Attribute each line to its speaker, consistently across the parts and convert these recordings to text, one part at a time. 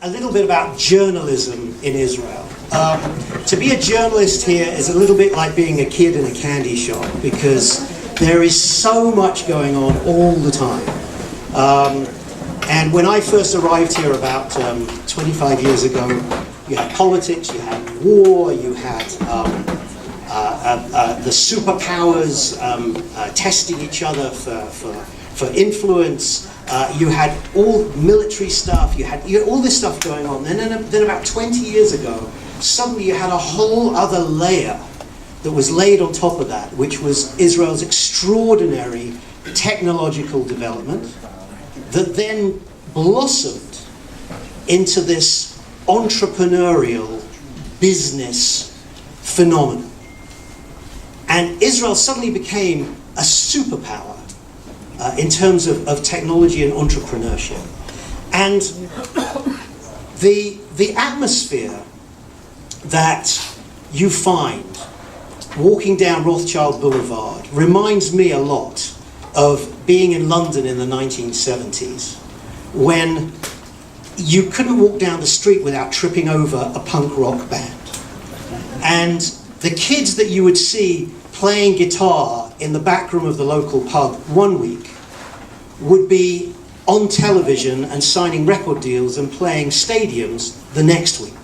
Speaker 1: a little bit about journalism in Israel. To be a journalist here is a little bit like being a kid in a candy shop, because there is so much going on all the time. And when I first arrived here about 25 years ago, you had politics, you had war, you had the superpowers testing each other for influence. You had all military stuff, you had all this stuff going on. And then about 20 years ago, suddenly you had a whole other layer that was laid on top of that, which was Israel's extraordinary technological development that then blossomed into this entrepreneurial business phenomenon. And Israel suddenly became a superpower in terms of technology and entrepreneurship. And the atmosphere that you find walking down Rothschild Boulevard reminds me a lot of being in London in the 1970s, when you couldn't walk down the street without tripping over a punk rock band. And the kids that you would see playing guitar in the back room of the local pub one week would be on television and signing record deals and playing stadiums the next week.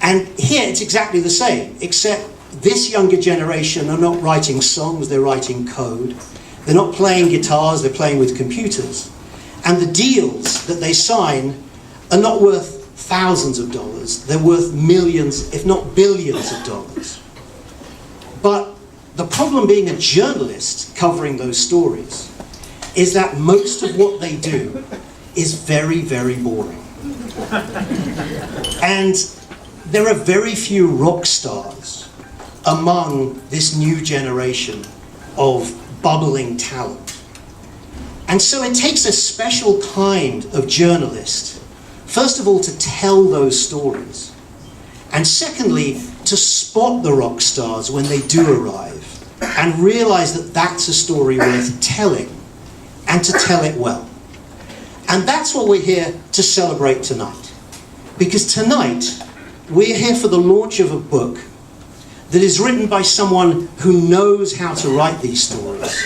Speaker 1: And here it's exactly the same, except this younger generation are not writing songs, they're writing code. They're not playing guitars, they're playing with computers. And the deals that they sign are not worth thousands of dollars, they're worth millions, if not billions of dollars. But the problem being a journalist covering those stories is that most of what they do is very, very boring. And there are very few rock stars among this new generation of bubbling talent. And so it takes a special kind of journalist, first of all, to tell those stories, and secondly, to spot the rock stars when they do arrive and realize that that's a story worth telling, and to tell it well. And that's what we're here to celebrate tonight. Because tonight, we're here for the launch of a book that is written by someone who knows how to write these stories,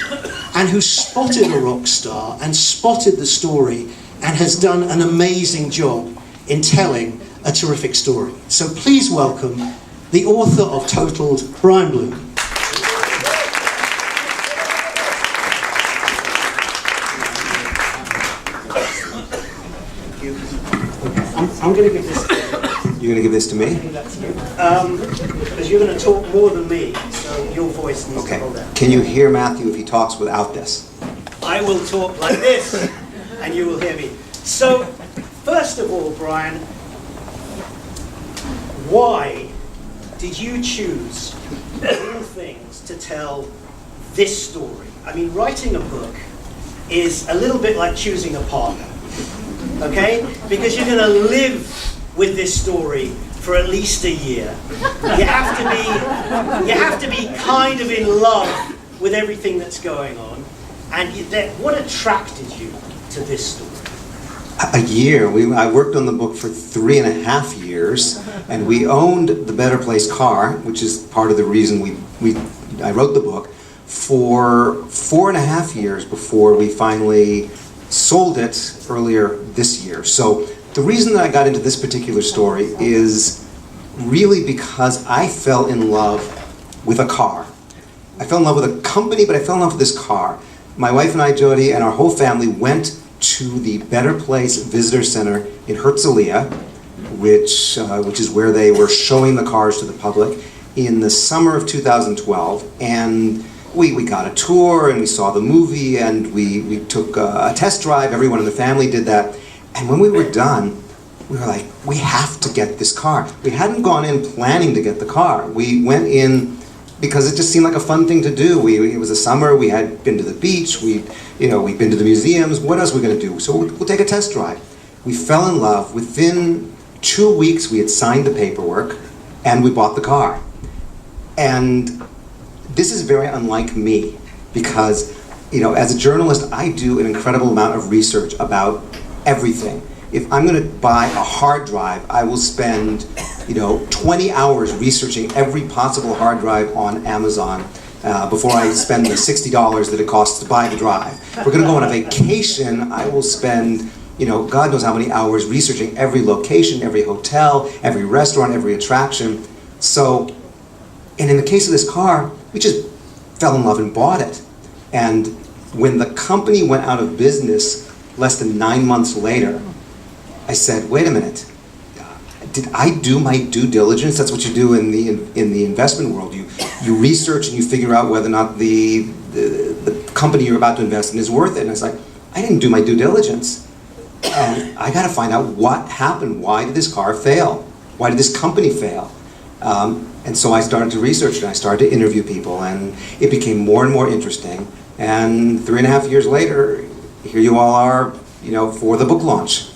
Speaker 1: and who spotted a rock star and spotted the story and has done an amazing job in telling a terrific story. So please welcome the author of Totaled, Brian Blum. I'm going to give this to you.
Speaker 2: You're going to give this to me?
Speaker 1: I think that's you. Because you're going to talk more than me, so your voice needs to hold out.
Speaker 2: Can you hear Matthew if he talks without this?
Speaker 1: I will talk like this, and you will hear me. So, first of all, Brian, why did you choose, of all things, to tell this story? I mean, writing a book is a little bit like choosing a partner, okay? Because you're going to live with this story for at least a year. You have to be kind of in love with everything that's going on. And what attracted you to this story?
Speaker 2: A year. I worked on the book for 3.5 years, and we owned the Better Place car, which is part of the reason I wrote the book, for 4.5 years before we finally sold it earlier this year. So the reason that I got into this particular story is really because I fell in love with a car. I fell in love with a company, but I fell in love with this car. My wife and I, Jody, and our whole family went to the Better Place Visitor Center in Herzliya, which is where they were showing the cars to the public in the summer of 2012. And we got a tour, and we saw the movie, and we took a test drive. Everyone in the family did that. And when we were done, we were like, we have to get this car. We hadn't gone in planning to get the car. We went in because it just seemed like a fun thing to do. It was a summer, we had been to the beach, we'd been to the museums. What else were we going to do? So we'll take a test drive. We fell in love. Within 2 weeks, we had signed the paperwork, and we bought the car. And this is very unlike me, because as a journalist, I do an incredible amount of research about everything. if I'm going to buy a hard drive, I will spend, 20 hours researching every possible hard drive on Amazon before I spend the $60 that it costs to buy the drive. If we're going to go on a vacation, I will spend, God knows how many hours researching every location, every hotel, every restaurant, every attraction. So, and in the case of this car, we just fell in love and bought it. And when the company went out of business less than 9 months later, I said, wait a minute, did I do my due diligence? That's what you do in the investment world. You research and you figure out whether or not the company you're about to invest in is worth it. And it's like, I didn't do my due diligence. And I got to find out what happened. Why did this car fail? Why did this company fail? And so I started to research and I started to interview people, and it became more and more interesting. And 3.5 years later, here you all are, for the book launch.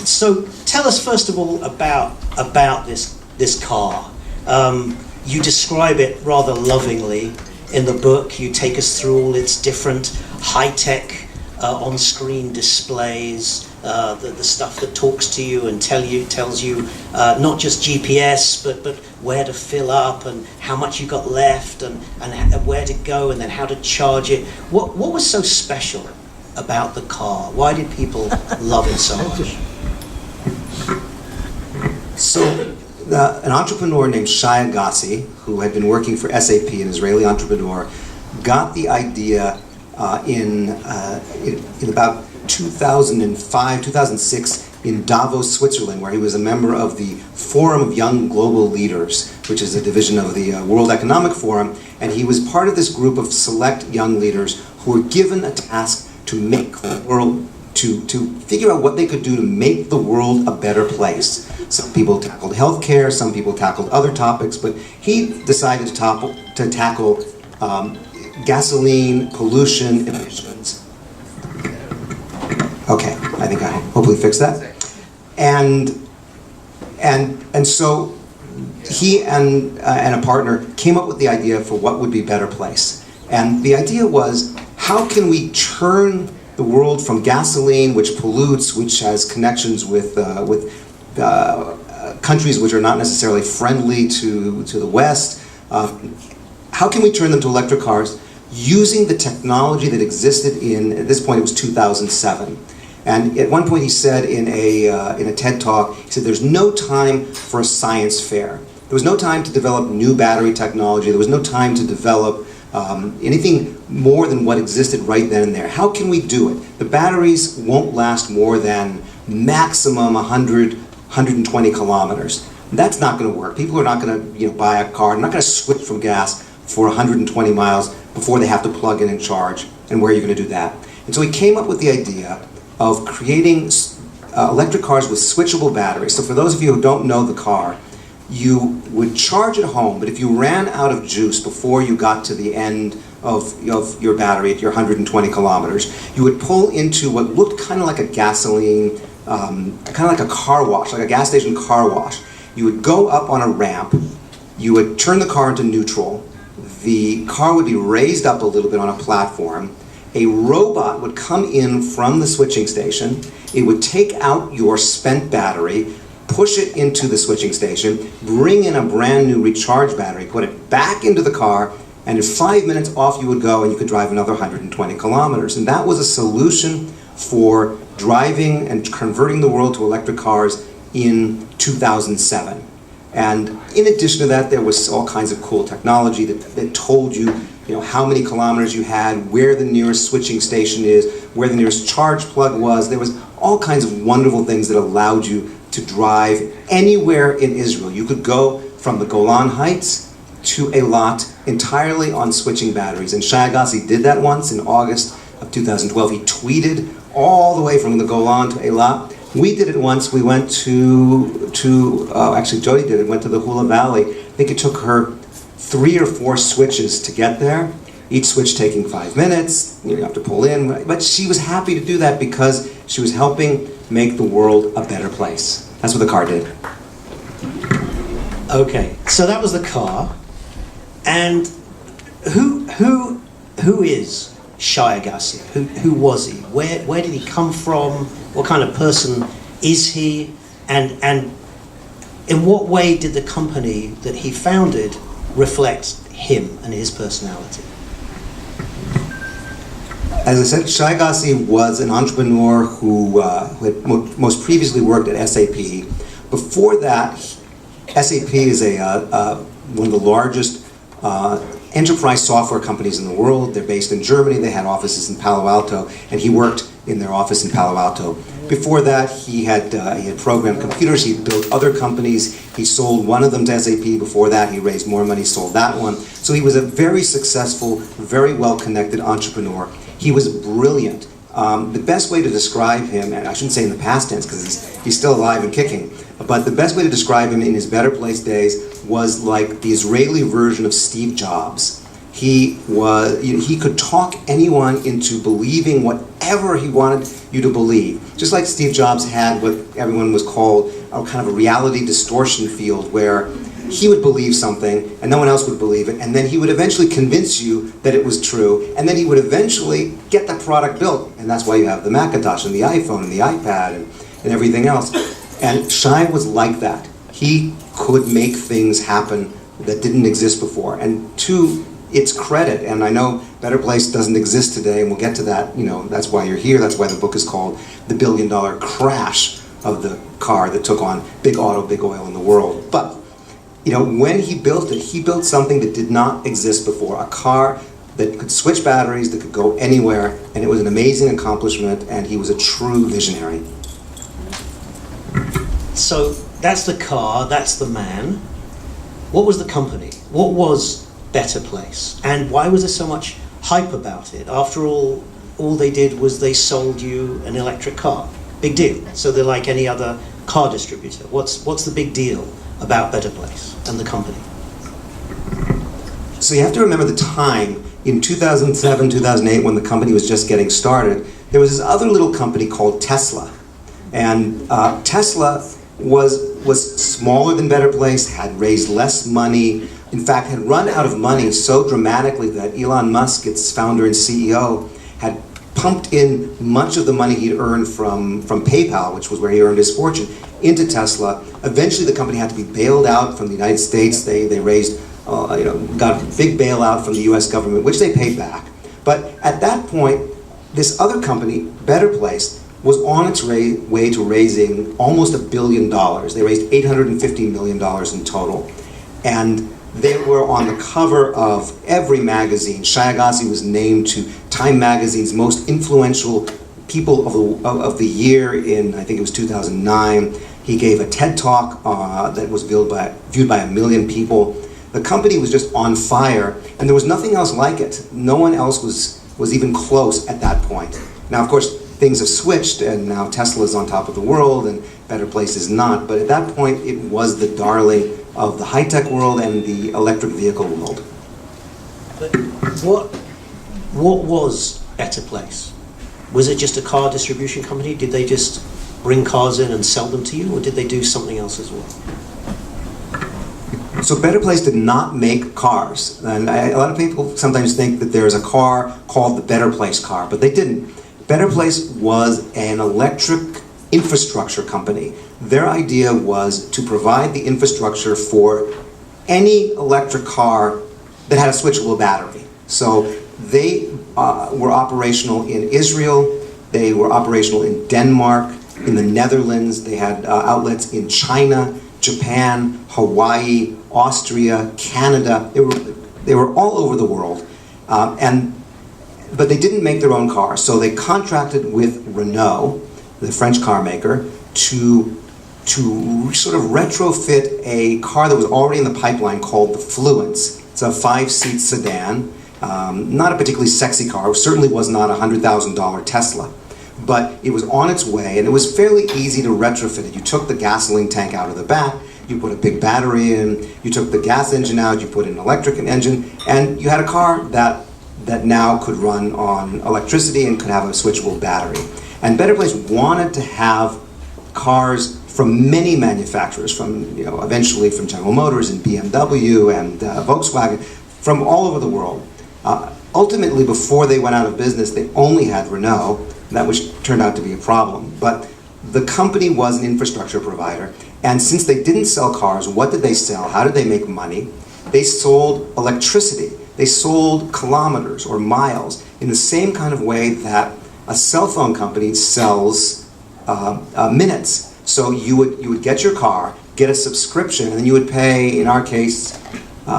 Speaker 1: So tell us first of all about this car. You describe it rather lovingly in the book. You take us through all its different high-tech on-screen displays, the stuff that talks to you and tells you not just GPS, but where to fill up and how much you got left and where to go and then how to charge it. What was so special about the car? Why did people love it so much?
Speaker 2: So, an entrepreneur named Shai Agassi, who had been working for SAP, an Israeli entrepreneur, got the idea in about 2005, 2006 in Davos, Switzerland, where he was a member of the Forum of Young Global Leaders, which is a division of the World Economic Forum, and he was part of this group of select young leaders who were given a task to make the world, to figure out what they could do to make the world a better place. Some people tackled healthcare, some people tackled other topics, but he decided to tackle gasoline, pollution, emissions. Okay, I think I hopefully fixed that. And so he and a partner came up with the idea for what would be Better Place. And the idea was, how can we turn the world from gasoline, which pollutes, which has connections with countries which are not necessarily friendly to the West, how can we turn them to electric cars using the technology that existed at this point it was 2007. And at one point he said in a TED Talk, he said, there's no time for a science fair. There was no time to develop new battery technology. There was no time to develop anything more than what existed right then and there. How can we do it? The batteries won't last more than maximum 100, 120 kilometers. That's not going to work. People are not going to buy a car, not going to switch from gas for 120 miles before they have to plug in and charge. And where are you going to do that? And so he came up with the idea of creating electric cars with switchable batteries. So for those of you who don't know the car, you would charge at home, but if you ran out of juice before you got to the end of your battery at your 120 kilometers, you would pull into what looked kind of like a gasoline, kind of like a car wash, like a gas station car wash. You would go up on a ramp, you would turn the car into neutral, the car would be raised up a little bit on a platform, a robot would come in from the switching station, it would take out your spent battery, push it into the switching station, bring in a brand new recharged battery, put it back into the car, and in 5 minutes off you would go and you could drive another 120 kilometers. And that was a solution for driving and converting the world to electric cars in 2007. And in addition to that, there was all kinds of cool technology that told you, how many kilometers you had, where the nearest switching station is, where the nearest charge plug was. There was all kinds of wonderful things that allowed you to drive anywhere in Israel. You could go from the Golan Heights to Eilat entirely on switching batteries. And Shai Agassi did that once in August of 2012. He tweeted all the way from the Golan to Eilat. We did it once. We went actually Jody did it, went to the Hula Valley. I think it took her 3 or 4 switches to get there, each switch taking 5 minutes. You have to pull in. But she was happy to do that because she was helping make the world a better place. That's what the car did.
Speaker 1: Okay, so that was the car. And who is Shai Agassi? Who was he? Where did he come from? What kind of person is he? And in what way did the company that he founded reflect him and his personality?
Speaker 2: As I said, Shai Agassi was an entrepreneur who had most previously worked at SAP. Before that, SAP is one of the largest enterprise software companies in the world. They're based in Germany. They had offices in Palo Alto, and he worked in their office in Palo Alto. Before that, he had programmed computers. He built other companies. He sold one of them to SAP. Before that, he raised more money, sold that one. So he was a very successful, very well-connected entrepreneur. He was brilliant. The best way to describe him, and I shouldn't say in the past tense because he's still alive and kicking, but the best way to describe him in his Better Place days was like the Israeli version of Steve Jobs. He could talk anyone into believing whatever he wanted you to believe. Just like Steve Jobs had what everyone was called a kind of a reality distortion field where he would believe something and no one else would believe it, and then he would eventually convince you that it was true, and then he would eventually get the product built. And that's why you have the Macintosh and the iPhone and the iPad and everything else. And Shai was like that. He could make things happen that didn't exist before. And to its credit, and I know Better Place doesn't exist today, and we'll get to that, that's why you're here, that's why the book is called The $1 Billion Crash of the Car That Took on Big Auto, Big Oil in the World. But when he built it, he built something that did not exist before, a car that could switch batteries, that could go anywhere, and it was an amazing accomplishment, and he was a true visionary.
Speaker 1: So that's the car, that's the man. What was the company? What was Better Place? And why was there so much hype about it? After all they did was they sold you an electric car. Big deal. So they're like any other car distributor. What's the big deal about Better Place and the company?
Speaker 2: So you have to remember the time in 2007, 2008, when the company was just getting started. There was this other little company called Tesla. And Tesla was smaller than Better Place, had raised less money, in fact had run out of money so dramatically that Elon Musk, its founder and CEO, had pumped in much of the money he'd earned from PayPal, which was where he earned his fortune, into Tesla. Eventually the company had to be bailed out from the United States. They raised, got a big bailout from the US government, which they paid back. But at that point, this other company, Better Place, was on its way to raising almost $1 billion. They raised $850 million in total. And they were on the cover of every magazine. Shai Agassi was named to Time Magazine's most influential people of the year in, I think it was 2009. He gave a TED Talk that was viewed by 1 million people. The company was just on fire, and there was nothing else like it. No one else was even close at that point. Now, of course, things have switched, and now Tesla's on top of the world, and Better Place is not. But at that point, it was the darling of the high-tech world and the electric vehicle world.
Speaker 1: But what was Better Place? Was it just a car distribution company? Did they just bring cars in and sell them to you, or did they do something else as well?
Speaker 2: So Better Place did not make cars. And a lot of people sometimes think that there's a car called the Better Place car, but they didn't. Better Place was an electric infrastructure company. Their idea was to provide the infrastructure for any electric car that had a switchable battery. So they were operational in Israel, they were operational in Denmark, in the Netherlands, they had outlets in China, Japan, Hawaii, Austria, Canada. They were all over the world. But they didn't make their own cars, so they contracted with Renault, the French car maker, to sort of retrofit a car that was already in the pipeline called the Fluence. It's a 5-seat sedan, not a particularly sexy car. It certainly was not a $100,000 Tesla, but it was on its way, and it was fairly easy to retrofit it. You took the gasoline tank out of the back, you put a big battery in, you took the gas engine out, you put in an electric engine, and you had a car that now could run on electricity and could have a switchable battery. And Better Place wanted to have cars from many manufacturers, eventually from General Motors and BMW and Volkswagen, from all over the world. ultimately, before they went out of business, they only had Renault, that which turned out to be a problem. But the company was an infrastructure provider, and since they didn't sell cars, what did they sell? How did they make money? They sold electricity. They sold kilometers or miles in the same kind of way that a cell phone company sells minutes. So you would get your car, get a subscription, and then you would pay, in our case,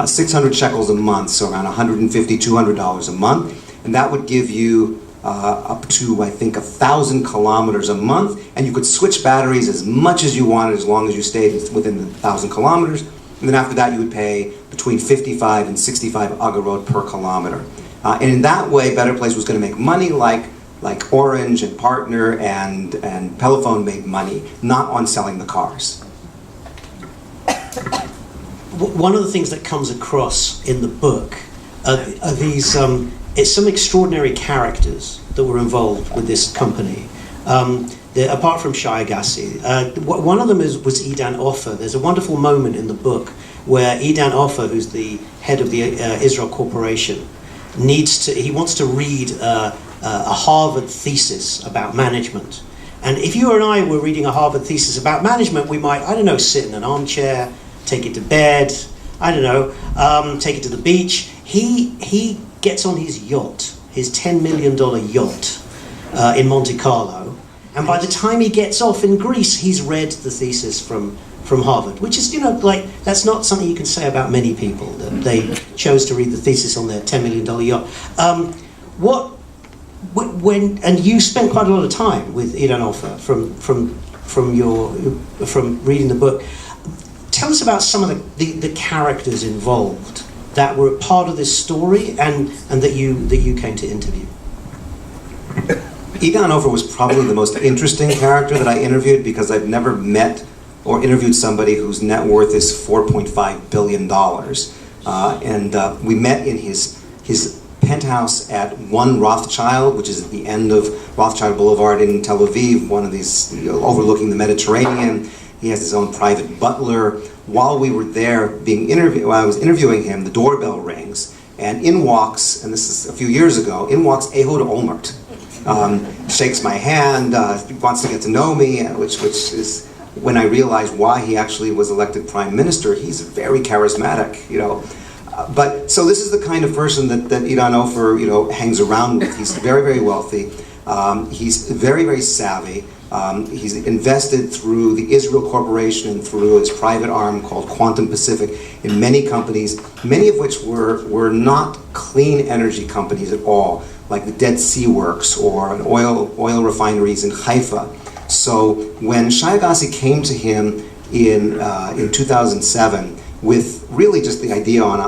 Speaker 2: 600 shekels a month, so around $150, $200 a month, and that would give you up to, I think, 1,000 kilometers a month, and you could switch batteries as much as you wanted as long as you stayed within the 1,000 kilometers, and then after that you would pay between 55 and 65 agarot per kilometer. And in that way, Better Place was going to make money like Orange and Partner and Pelephone made money, not on selling the cars.
Speaker 1: One of the things that comes across in the book are these some extraordinary characters that were involved with this company. Apart from Shai Agassi, one of them was Idan Offer. There's a wonderful moment in the book where Idan Offer, who's the head of the Israel Corporation, he wants to read a Harvard thesis about management. And if you and I were reading a Harvard thesis about management, we might, I don't know, sit in an armchair, take it to bed, I don't know, take it to the beach. He gets on his yacht, his $10 million yacht in Monte Carlo, and by the time he gets off in Greece, he's read the thesis from Harvard, which is, that's not something you can say about many people, that they chose to read the thesis on their $10 million yacht. And you spent quite a lot of time with Idan Offer from reading the book. Tell us about some of the characters involved that were part of this story and that you came to interview.
Speaker 2: Idan Offer was probably the most interesting character that I interviewed because I've never met or interviewed somebody whose net worth is $4.5 billion. And we met in his penthouse at 1 Rothschild, which is at the end of Rothschild Boulevard in Tel Aviv, one of these overlooking the Mediterranean. He has his own private butler. While we were there while I was interviewing him, the doorbell rings, and in walks, and this is a few years ago, in walks Ehud Olmert. Shakes my hand, wants to get to know me, which is when I realized why he actually was elected prime minister. He's very charismatic, But so this is the kind of person that Idan Offer, hangs around with. He's very, very wealthy. He's very, very savvy. He's invested through the Israel Corporation and through his private arm called Quantum Pacific in many companies, many of which were not clean energy companies at all, like the Dead Sea Works or an oil refineries in Haifa. So when Shai Agassi came to him in 2007 with really just the idea on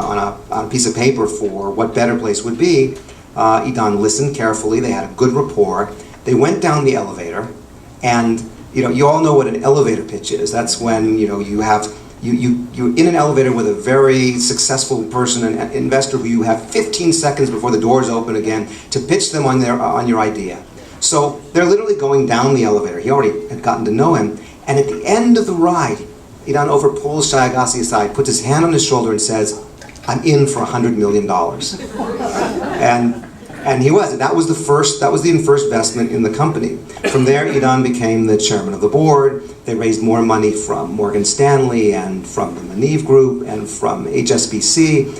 Speaker 2: a piece of paper for what Better Place would be, Idan listened carefully. They had a good rapport. They went down the elevator, and you all know what an elevator pitch is. That's when you're in an elevator with a very successful person, an investor who you have 15 seconds before the doors open again to pitch them on your idea. So they're literally going down the elevator. He already had gotten to know him, and at the end of the ride, Idan Offer pulls Shai Agassi aside, puts his hand on his shoulder, and says, "I'm in for $100 million." And he was. That was the first investment in the company. From there, Idan became the chairman of the board. They raised more money from Morgan Stanley and from the Maniv Group and from HSBC.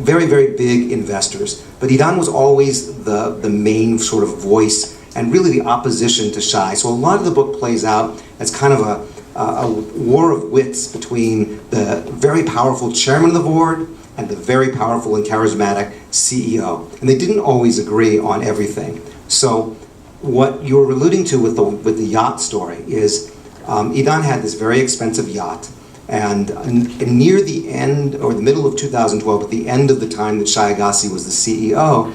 Speaker 2: Very, very big investors. But Idan was always the main sort of voice and really the opposition to Shai. So a lot of the book plays out as kind of a war of wits between the very powerful chairman of the board and the very powerful and charismatic CEO. And they didn't always agree on everything. So what you're alluding to with the yacht story is Idan had this very expensive yacht, and near the end, or the middle of 2012, at the end of the time that Shai Agassi was the CEO,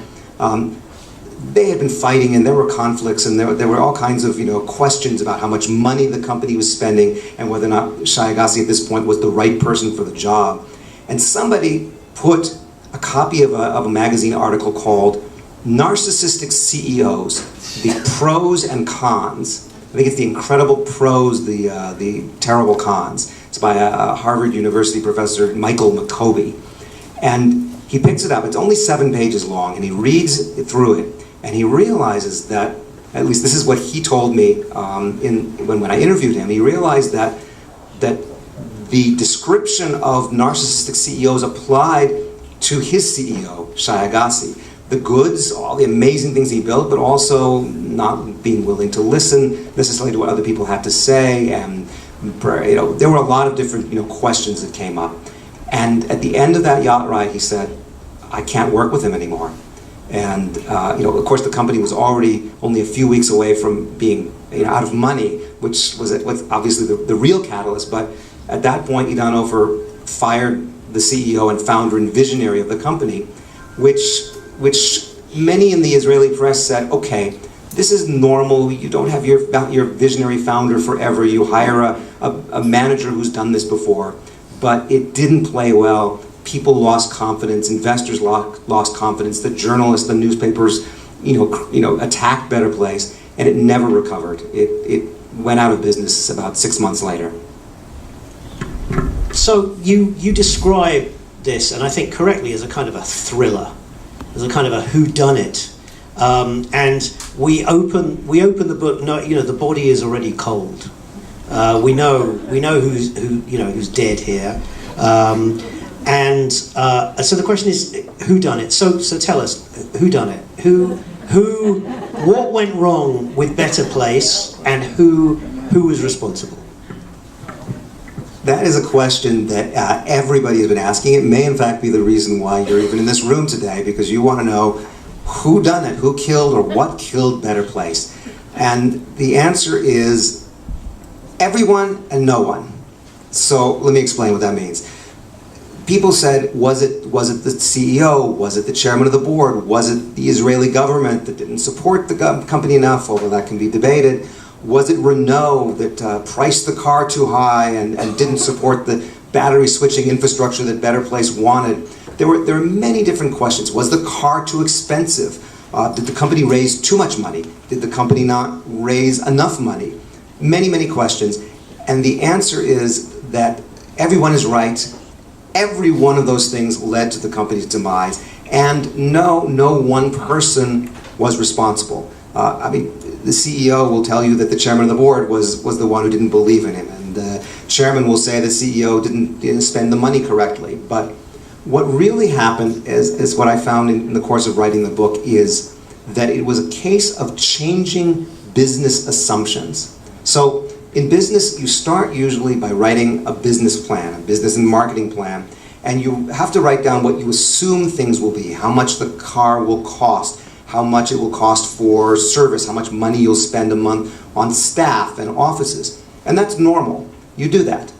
Speaker 2: they had been fighting, and there were conflicts, and there were all kinds of questions about how much money the company was spending and whether or not Shai Agassi at this point was the right person for the job. And somebody put a copy of a magazine article called "Narcissistic CEOs: The Pros and Cons." I think it's the incredible pros, the terrible cons. It's by a Harvard University professor, Michael McCoby. And he picks it up. It's only 7 pages long, and he reads through it, and he realizes that, at least this is what he told me when I interviewed him, he realized that the description of narcissistic CEOs applied to his CEO, Shai Agassi. The goods, all the amazing things he built, but also not being willing to listen necessarily to what other people had to say, and there were a lot of different questions that came up. And at the end of that yacht ride, he said, "I can't work with him anymore." And of course, the company was already only a few weeks away from being out of money, which was obviously the real catalyst. But at that point, Idanov fired the CEO and founder and visionary of the company, which many in the Israeli press said, okay, this is normal. You don't have your visionary founder forever. You hire a manager who's done this before. But it didn't play well. People lost confidence. Investors lost confidence. The journalists, the newspapers, attacked Better Place, and it never recovered. It went out of business about 6 months later.
Speaker 1: So you describe this, and I think correctly, as a kind of a thriller, as a kind of a whodunit. And we open the book. The body is already cold. We know who's dead here. So the question is, who done it? So tell us, who done it? What went wrong with Better Place, and who was responsible?
Speaker 2: That is a question that everybody has been asking. It may in fact be the reason why you're even in this room today, because you want to know who done it, who killed, or what killed Better Place. And the answer is everyone and no one. So let me explain what that means. People said, was it the CEO? Was it the chairman of the board? Was it the Israeli government that didn't support the company enough? Although that can be debated. Was it Renault that priced the car too high and didn't support the battery switching infrastructure that Better Place wanted? There are many different questions. Was the car too expensive? Did the company raise too much money? Did the company not raise enough money? Many, many questions. And the answer is that everyone is right. Every one of those things led to the company's demise. And no one person was responsible. The CEO will tell you that the chairman of the board was the one who didn't believe in him, and the chairman will say the CEO didn't spend the money correctly. But what really happened is what I found in the course of writing the book is that it was a case of changing business assumptions. So in business, you start usually by writing a business plan, a business and marketing plan, and you have to write down what you assume things will be, how much the car will cost, how much it will cost for service, how much money you'll spend a month on staff and offices. And that's normal. You do that.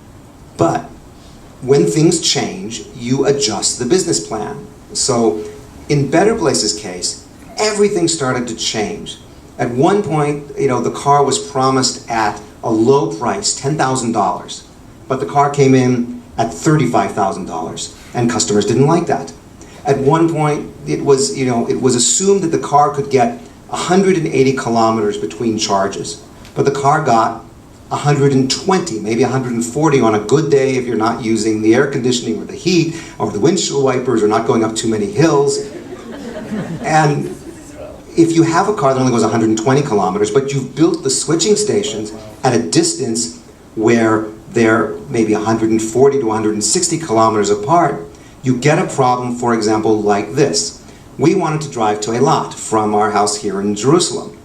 Speaker 2: But when things change, you adjust the business plan. So in Better Place's case, everything started to change. At one point, the car was promised at a low price, $10,000, but the car came in at $35,000, and customers didn't like that. At one point, it was assumed that the car could get 180 kilometers between charges, but the car got 120, maybe 140 on a good day if you're not using the air conditioning or the heat or the windshield wipers or not going up too many hills. And if you have a car that only goes 120 kilometers, but you've built the switching stations at a distance where they're maybe 140 to 160 kilometers apart, you get a problem, for example, like this. We wanted to drive to Eilat from our house here in Jerusalem.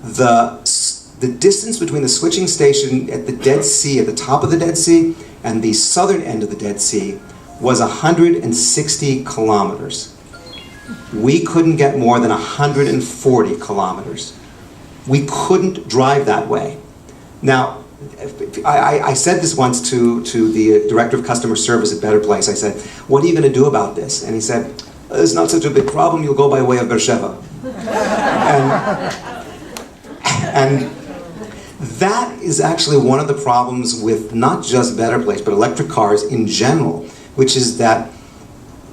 Speaker 2: The distance between the switching station at the Dead Sea, at the top of the Dead Sea, and the southern end of the Dead Sea was 160 kilometers. We couldn't get more than 140 kilometers. We couldn't drive that way. Now, I said this once to the director of customer service at Better Place. I said, "What are you going to do about this?" And he said, "It's not such a big problem. You'll go by way of Beersheba." and that is actually one of the problems with not just Better Place, but electric cars in general, which is that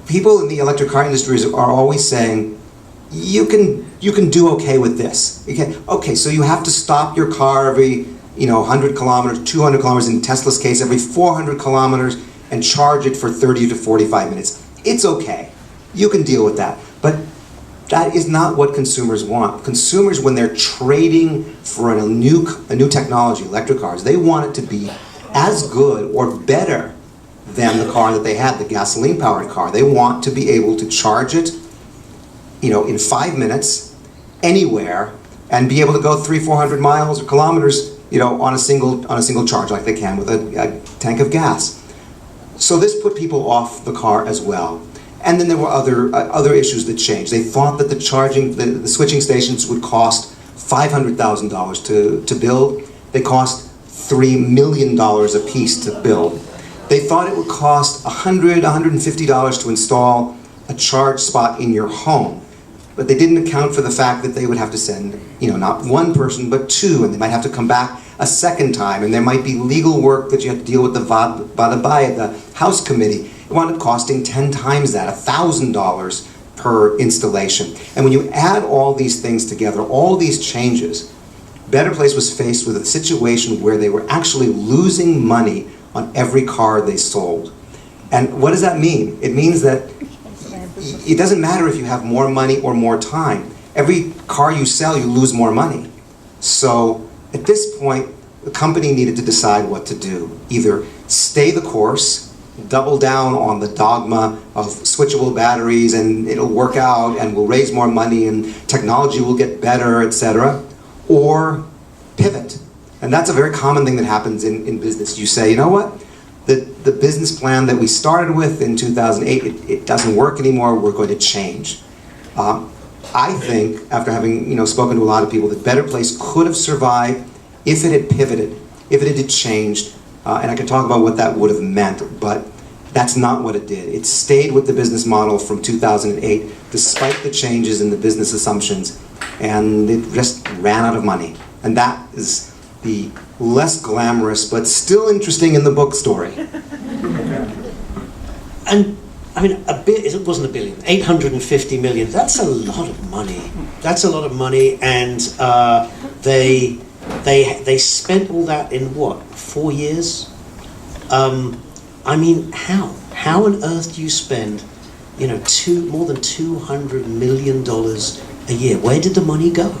Speaker 2: people in the electric car industries are always saying, you can do okay with this. Okay, so you have to stop your car every 100 kilometers, 200 kilometers, in Tesla's case, every 400 kilometers, and charge it for 30 to 45 minutes. It's okay. you can deal with that. But that is not what consumers want. Consumers, when they're trading for a new technology, electric cars, they want it to be as good or better than the car that they had, the gasoline-powered car. They want to be able to charge it, in 5 minutes, anywhere, and be able to go 300-400 miles or kilometers, on a single charge, like they can with a tank of gas. So this put people off the car as well. And then there were other issues that changed. They thought that the switching stations would cost $500,000 to build. They cost $3 million a piece to build. They thought it would cost $100, $150 to install a charge spot in your home. But they didn't account for the fact that they would have to send, not one person, but two, and they might have to come back a second time, and there might be legal work that you have to deal with the House Committee. It wound up costing 10 times that, $1,000 per installation. And when you add all these things together, all these changes, Better Place was faced with a situation where they were actually losing money on every car they sold. And what does that mean? It means that it doesn't matter if you have more money or more time. Every car you sell, you lose more money. So at this point, the company needed to decide what to do. Either stay the course, double down on the dogma of switchable batteries and it'll work out and we'll raise more money and technology will get better, etc., or pivot. And that's a very common thing that happens in business. You say, you know what? The business plan that we started with in 2008, it doesn't work anymore, we're going to change. I think, after having spoken to a lot of people, that Better Place could have survived if it had pivoted, if it had changed, and I can talk about what that would have meant, but that's not what it did. It stayed with the business model from 2008, despite the changes in the business assumptions, and it just ran out of money. And that is the less glamorous, but still interesting in the book story.
Speaker 1: And I mean, it wasn't a billion, 850 million, that's a lot of money. That's a lot of money, and they spent all that in what, 4 years? I mean, how? How on earth do you spend, more than $200 million a year? Where did the money go?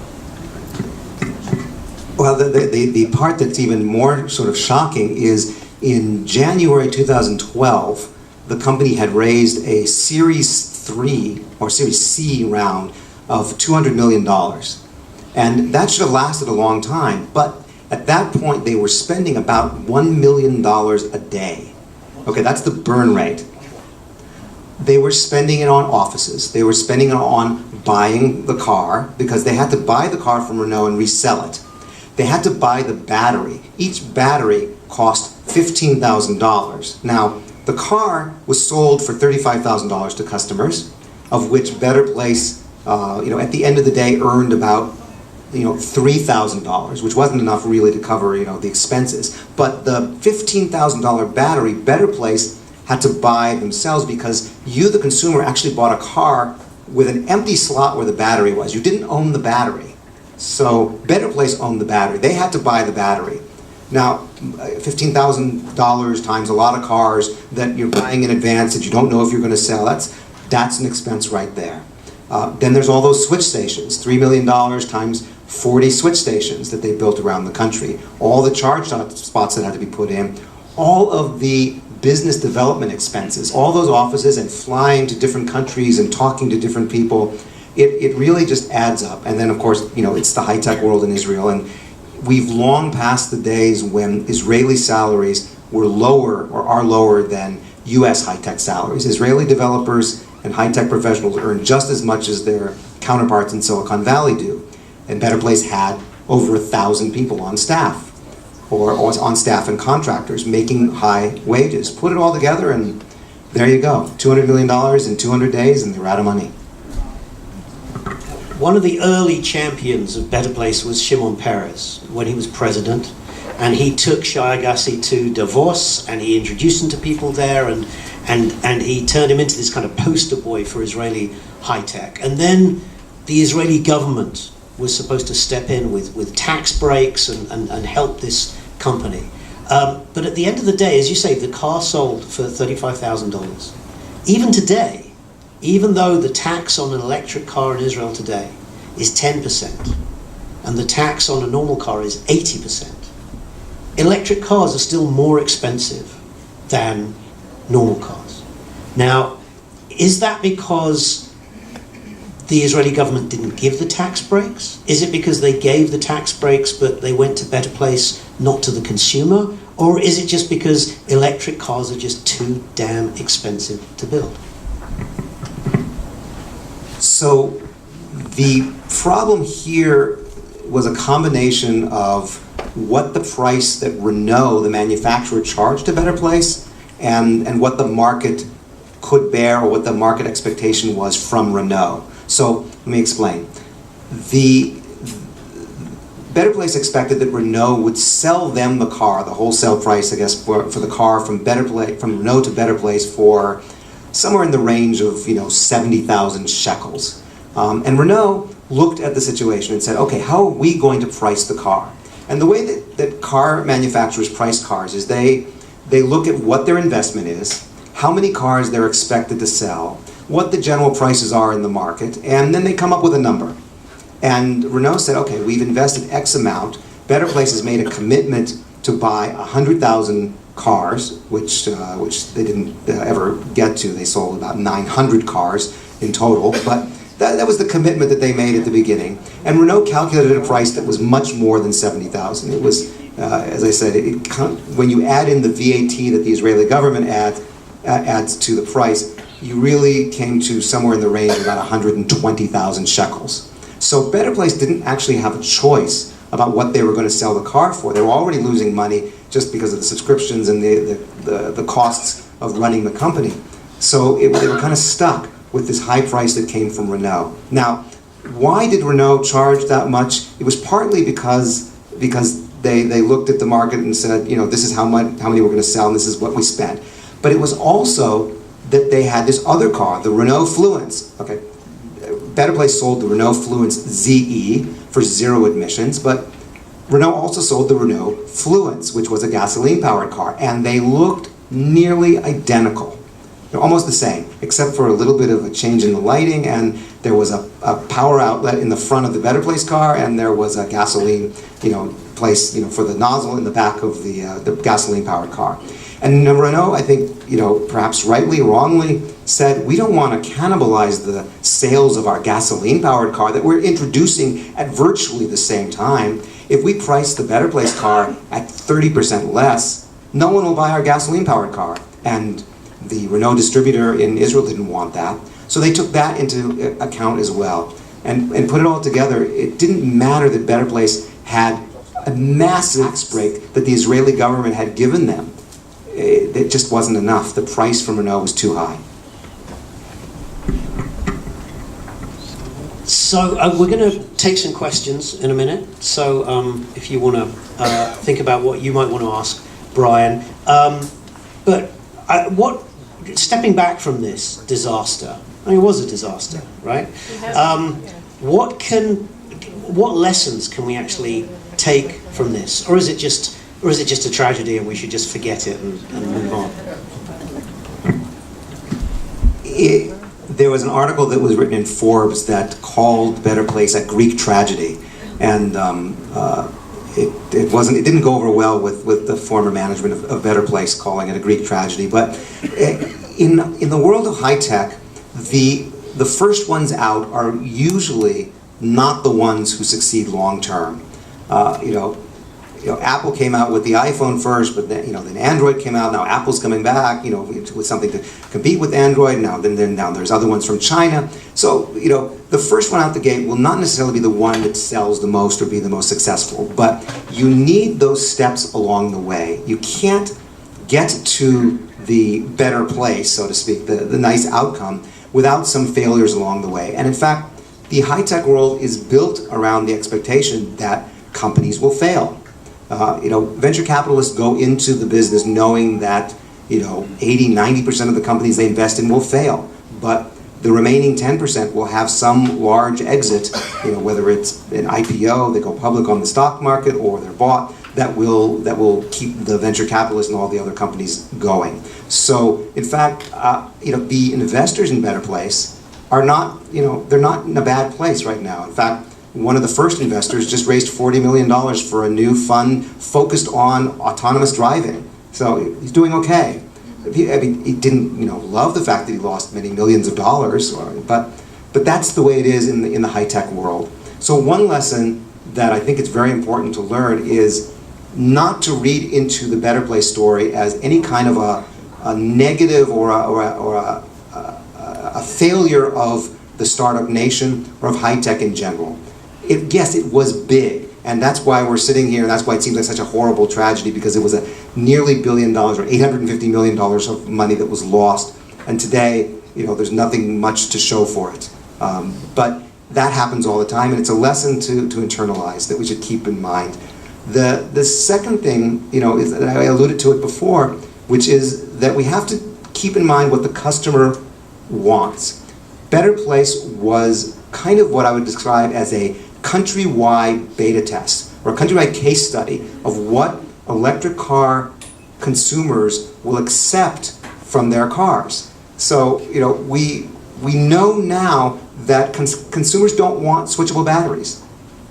Speaker 2: Well, the part that's even more sort of shocking is in January 2012, the company had raised a Series 3 or Series C round of $200 million. And that should have lasted a long time, but at that point they were spending about $1 million a day. Okay, that's the burn rate. They were spending it on offices. They were spending it on buying the car because they had to buy the car from Renault and resell it. They had to buy the battery. Each battery cost $15,000. Now, the car was sold for $35,000 to customers, of which Better Place, at the end of the day, earned about $3,000, which wasn't enough really to cover the expenses. But the $15,000 battery, Better Place had to buy themselves because you, the consumer, actually bought a car with an empty slot where the battery was. You didn't own the battery. So Better Place owned the battery. They had to buy the battery. Now, $15,000 times a lot of cars that you're buying in advance that you don't know if you're going to sell, that's an expense right there. Then there's all those switch stations, $3 million times 40 switch stations that they built around the country, all the charge spots that had to be put in, all of the business development expenses, all those offices and flying to different countries and talking to different people. It really just adds up. And then, of course, it's the high-tech world in Israel, and we've long passed the days when Israeli salaries were lower or are lower than U.S. high-tech salaries. Israeli developers and high-tech professionals earn just as much as their counterparts in Silicon Valley do. And Better Place had over 1,000 people on staff, or on staff and contractors making high wages. Put it all together, and there you go. $200 million in 200 days, and they're out of money.
Speaker 1: One of the early champions of Better Place was Shimon Peres when he was president, and he took Shai Agassi to Davos and he introduced him to people there, and he turned him into this kind of poster boy for Israeli high tech. And then the Israeli government was supposed to step in with tax breaks and help this company. But at the end of the day, as you say, the car sold for $35,000. Even today, even though the tax on an electric car in Israel today is 10%, and the tax on a normal car is 80%, electric cars are still more expensive than normal cars. Now, is that because the Israeli government didn't give the tax breaks? Is it because they gave the tax breaks but they went to Better Place, not to the consumer? Or is it just because electric cars are just too damn expensive to build?
Speaker 2: So the problem here was a combination of what the price that Renault, the manufacturer, charged to Better Place and what the market could bear, or what the market expectation was from Renault. So let me explain. The Better Place expected that Renault would sell them the car, the wholesale price, I guess, for the car from Renault to Better Place for somewhere in the range of 70,000 shekels. And Renault looked at the situation and said, okay, how are we going to price the car? And the way that car manufacturers price cars is they look at what their investment is, how many cars they're expected to sell, what the general prices are in the market, and then they come up with a number. And Renault said, okay, we've invested X amount. Better Place has made a commitment to buy 100,000 cars, which they didn't ever get to. They sold about 900 cars in total, but that was the commitment that they made at the beginning. And Renault calculated a price that was much more than 70,000. It was, as I said, when you add in the VAT that the Israeli government adds to the price, you really came to somewhere in the range of about 120,000 shekels. So Better Place didn't actually have a choice about what they were going to sell the car for. They were already losing money just because of the subscriptions and the costs of running the company. So they were kind of stuck with this high price that came from Renault. Now, why did Renault charge that much? It was partly because they looked at the market and said, this is how many we're going to sell, and this is what we spent. But it was also that they had this other car, the Renault Fluence. Okay, Better Place sold the Renault Fluence ZE for 0 emissions, but Renault also sold the Renault Fluence, which was a gasoline-powered car, and they looked nearly identical. They're almost the same, except for a little bit of a change in the lighting, and there was a power outlet in the front of the Better Place car, and there was a gasoline, place, for the nozzle in the back of the gasoline-powered car. And Renault, I think, perhaps rightly, wrongly, said, we don't want to cannibalize the sales of our gasoline-powered car that we're introducing at virtually the same time. If we price the Better Place car at 30% less, no one will buy our gasoline-powered car. And the Renault distributor in Israel didn't want that. So they took that into account as well. And put it all together, it didn't matter that Better Place had a massive tax break that the Israeli government had given them. It just wasn't enough. The price from Renault was too high.
Speaker 1: So we're going to take some questions in a minute. So if you want to think about what you might want to ask Brian. But stepping back from this disaster, it was a disaster, right? What lessons can we actually take from this, or is it just a tragedy and we should just forget it and move on?
Speaker 2: There was an article that was written in Forbes that called Better Place a Greek tragedy, and it didn't go over well with the former management of Better Place calling it a Greek tragedy. But in the world of high tech, the first ones out are usually not the ones who succeed long term. Apple came out with the iPhone first, but then Android came out. Now Apple's coming back, with something to compete with Android. Now there's other ones from China. So the first one out the gate will not necessarily be the one that sells the most or be the most successful. But you need those steps along the way. You can't get to the better place, so to speak, the nice outcome, without some failures along the way. And in fact, the high-tech world is built around the expectation that companies will fail. Venture capitalists go into the business knowing that 80-90% of the companies they invest in will fail, but the remaining 10% will have some large exit, whether it's an IPO, they go public on the stock market, or they're bought that will keep the venture capitalists and all the other companies going. So, in fact, the investors in Better Place are not, they're not in a bad place right now. In fact, one of the first investors just raised $40 million for a new fund focused on autonomous driving. So he's doing okay. He didn't, love the fact that he lost many millions of dollars, but that's the way it is in the high-tech world. So one lesson that I think it's very important to learn is not to read into the Better Place story as any kind of a negative or a failure of the startup nation or of high-tech in general. Yes, it was big, and that's why we're sitting here, and that's why it seems like such a horrible tragedy, because it was a nearly $1 billion or $850 million of money that was lost, and today, there's nothing much to show for it. But that happens all the time, and it's a lesson to internalize that we should keep in mind. The second thing, is that I alluded to it before, which is that we have to keep in mind what the customer wants. Better Place was kind of what I would describe as a countrywide beta test, or a countrywide case study of what electric car consumers will accept from their cars. So, we know now that consumers don't want switchable batteries.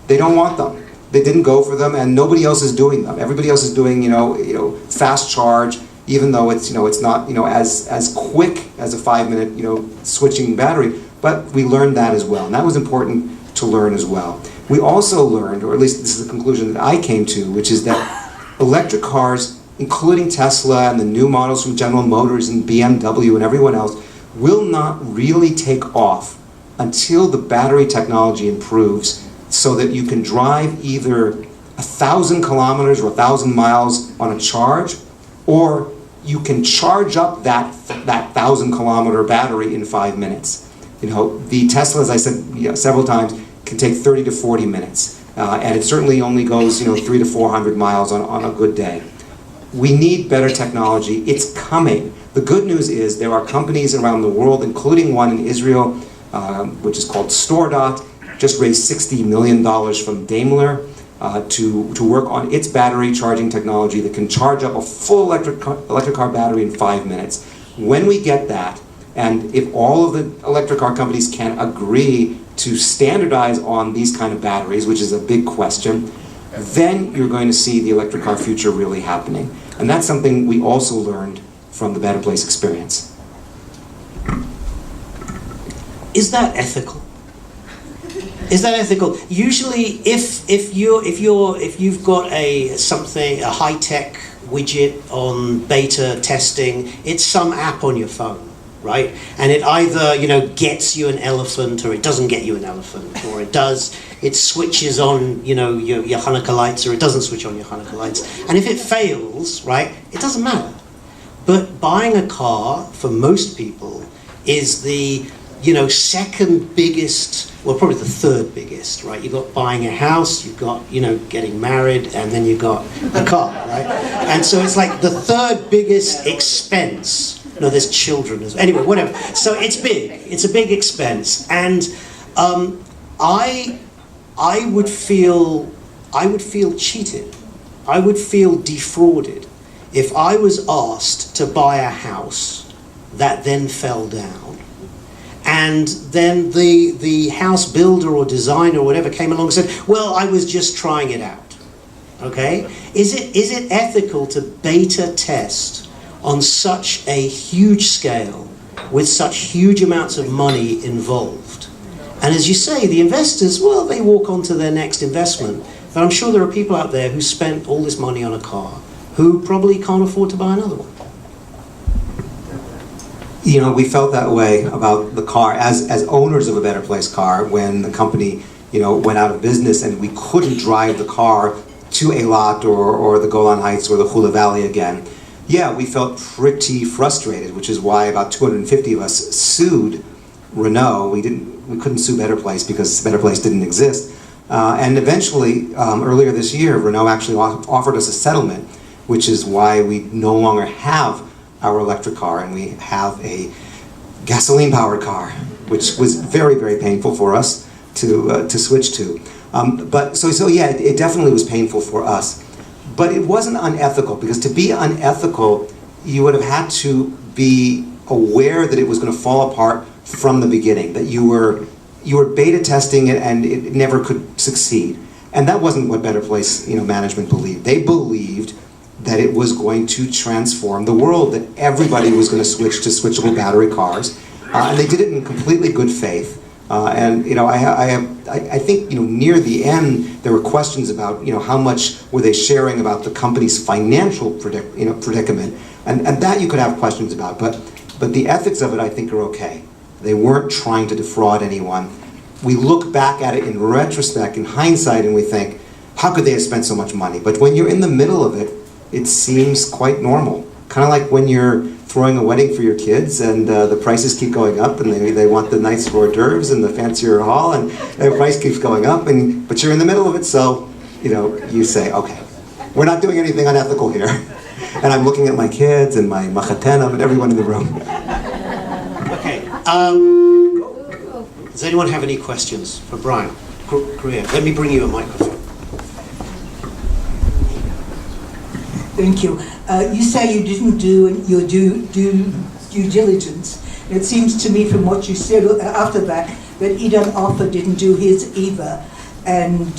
Speaker 2: They don't want them. They didn't go for them, and nobody else is doing them. Everybody else is doing, fast charge, even though it's, it's not, as quick as a 5-minute, switching battery. But we learned that as well, and that was important to learn as well. We also learned, or at least this is the conclusion that I came to, which is that electric cars, including Tesla and the new models from General Motors and BMW and everyone else, will not really take off until the battery technology improves, so that you can drive either 1,000 kilometers or 1,000 miles on a charge, or you can charge up that 1,000-kilometer battery in 5 minutes. The Tesla, as I said several times, can take 30 to 40 minutes, and it certainly only goes 300 to 400 miles on a good day. We need better technology. It's coming. The good news is there are companies around the world, including one in Israel, which is called StoreDot, just raised $60 million from Daimler to work on its battery charging technology that can charge up a full electric car battery in 5 minutes. When we get that, and if all of the electric car companies can agree to standardize on these kind of batteries, which is a big question, then you're going to see the electric car future really happening. And that's something we also learned from the Better Place experience.
Speaker 1: Is that ethical? Is that ethical? Usually, if you've got a high-tech widget on beta testing, it's some app on your phone, right? And it either gets you an elephant, or it doesn't get you an elephant, or it switches on your Hanukkah lights, or it doesn't switch on your Hanukkah lights. And if it fails, right, it doesn't matter. But buying a car for most people is the second biggest, well, probably the third biggest, right? You've got buying a house, you've got, getting married, and then you've got a car, right? And so it's like the third biggest expense. No, there's children as well. Anyway, whatever. So it's big. It's a big expense. And I would feel cheated. I would feel defrauded if I was asked to buy a house that then fell down, and then the house builder or designer or whatever came along and said, well, I was just trying it out. Okay? Is it ethical to beta test on such a huge scale with such huge amounts of money involved? And as you say, the investors, well, they walk on to their next investment. But I'm sure there are people out there who spent all this money on a car who probably can't afford to buy another one.
Speaker 2: We felt that way about the car as owners of a Better Place car when the company, went out of business and we couldn't drive the car to Eilat or the Golan Heights or the Hula Valley again. Yeah, we felt pretty frustrated, which is why about 250 of us sued Renault. We couldn't sue Better Place because Better Place didn't exist. And eventually, earlier this year, Renault actually offered us a settlement, which is why we no longer have our electric car, and we have a gasoline-powered car, which was very, very painful for us to switch to. But so yeah, it definitely was painful for us. But it wasn't unethical, because to be unethical, you would have had to be aware that it was going to fall apart from the beginning, that you were beta testing it and it never could succeed. And that wasn't what Better Place, management believed. They believed that it was going to transform the world, that everybody was going to switch to switchable battery cars, and they did it in completely good faith. I think near the end there were questions about how much were they sharing about the company's financial predicament, and that you could have questions about, but the ethics of it I think are okay. They weren't trying to defraud anyone. We look back at it in retrospect, in hindsight, and we think, how could they have spent so much money? But when you're in the middle of it, it seems quite normal. Kind of like when you're throwing a wedding for your kids and the prices keep going up, and they want the nice hors d'oeuvres and the fancier hall, and the price keeps going up, but you're in the middle of it, so you say, okay, we're not doing anything unethical here. And I'm looking at my kids and my machatena and everyone in the room.
Speaker 1: Okay. Does anyone have any questions for Brian? Korea, let me bring you a microphone.
Speaker 3: Thank you. You say you didn't do your due diligence. It seems to me from what you said after that Idan Offer didn't do his either. And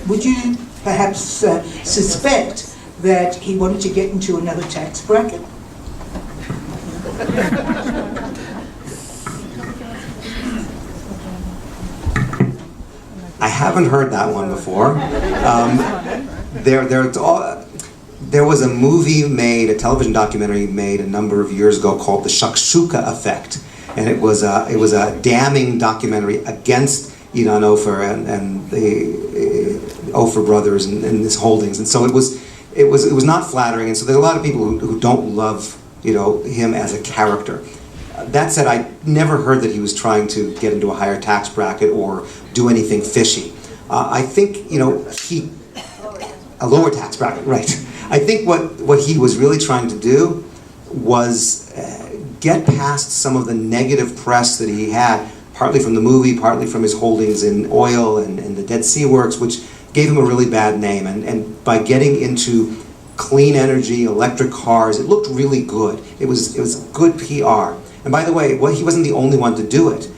Speaker 3: would you perhaps suspect that he wanted to get into another tax bracket?
Speaker 2: I haven't heard that one before. There was a movie made, a television documentary made a number of years ago called The Shakshuka Effect, and it was a damning documentary against Idan Ofer and the Ofer brothers and his holdings, and so it was not flattering, and so there are a lot of people who don't love him as a character. That said, I never heard that he was trying to get into a higher tax bracket or do anything fishy. I think a lower tax bracket, right? I think what he was really trying to do was get past some of the negative press that he had, partly from the movie, partly from his holdings in oil and the Dead Sea Works, which gave him a really bad name. And by getting into clean energy, electric cars, it looked really good. It was good PR. And by the way, he wasn't the only one to do it.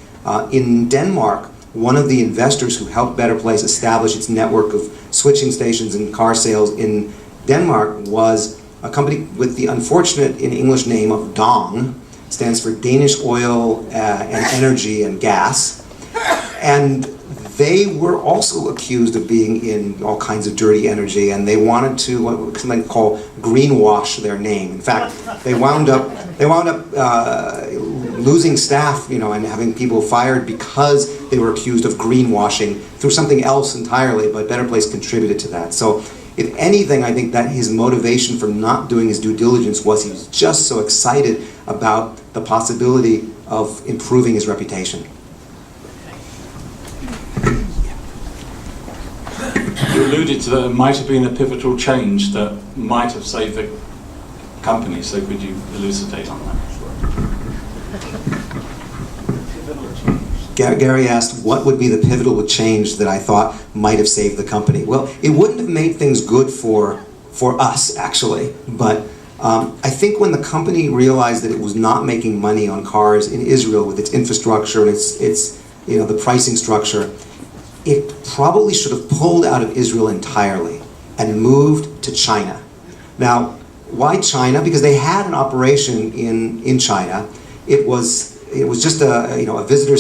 Speaker 2: In Denmark, one of the investors who helped Better Place establish its network of switching stations and car sales in Denmark was a company with the unfortunate in English name of DONG, stands for Danish Oil and Energy and Gas. And they were also accused of being in all kinds of dirty energy, and they wanted to what something called greenwash their name. In fact, they wound up losing staff, and having people fired because they were accused of greenwashing through something else entirely. But Better Place contributed to that. So, if anything, I think that his motivation for not doing his due diligence was he was just so excited about the possibility of improving his reputation.
Speaker 4: You alluded to that it might have been a pivotal change that might have saved the company, so could you elucidate on that?
Speaker 2: Gary asked, what would be the pivotal change that I thought might have saved the company? Well, it wouldn't have made things good for us, actually, but I think when the company realized that it was not making money on cars in Israel with its infrastructure and its the pricing structure, it probably should have pulled out of Israel entirely and moved to China. Now, why China? Because they had an operation in China. It was just a visitor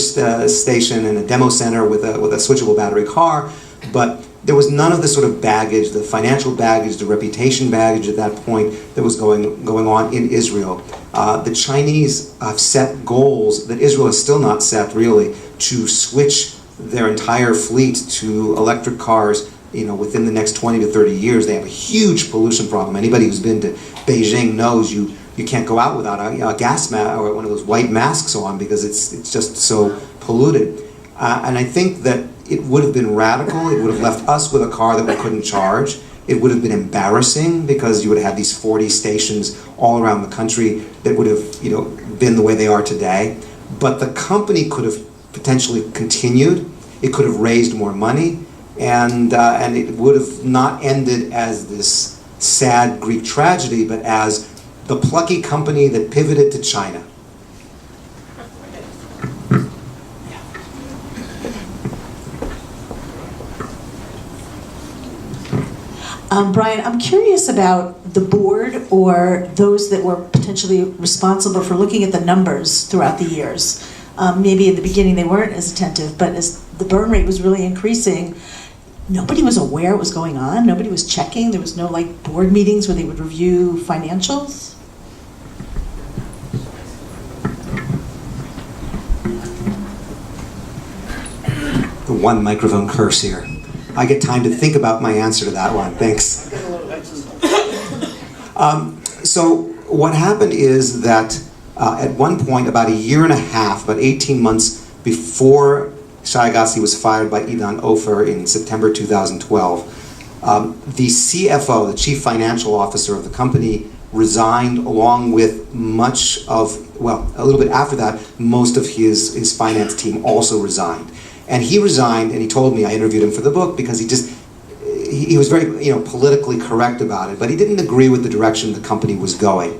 Speaker 2: station and a demo center with a switchable battery car, but there was none of the sort of baggage, the financial baggage, the reputation baggage at that point that was going on in Israel. The Chinese have set goals that Israel has still not set, really, to switch their entire fleet to electric cars, within the next 20 to 30 years. They have a huge pollution problem. Anybody who's been to Beijing knows you can't go out without a gas mask or one of those white masks on because it's just so polluted. And I think that it would have been radical. It would have left us with a car that we couldn't charge. It would have been embarrassing because you would have had these 40 stations all around the country that would have been the way they are today. But the company could have potentially continued. It could have raised more money, and it would have not ended as this sad Greek tragedy, but as the plucky company that pivoted to China.
Speaker 5: Brian, I'm curious about the board or those that were potentially responsible for looking at the numbers throughout the years. Maybe in the beginning they weren't as attentive, but as the burn rate was really increasing, nobody was aware what was going on. Nobody was checking. There was no like board meetings where they would review financials.
Speaker 2: The one microphone curse here. I get time to think about my answer to that one. Thanks. So what happened is that at one point, about a year and a half, about 18 months before Shai Agassi was fired by Idan Ofer in September 2012, the CFO, the Chief Financial Officer of the company, resigned along with much of, well, a little bit after that, most of his finance team also resigned. And he resigned, and he told me, I interviewed him for the book, because he was very, politically correct about it, but he didn't agree with the direction the company was going,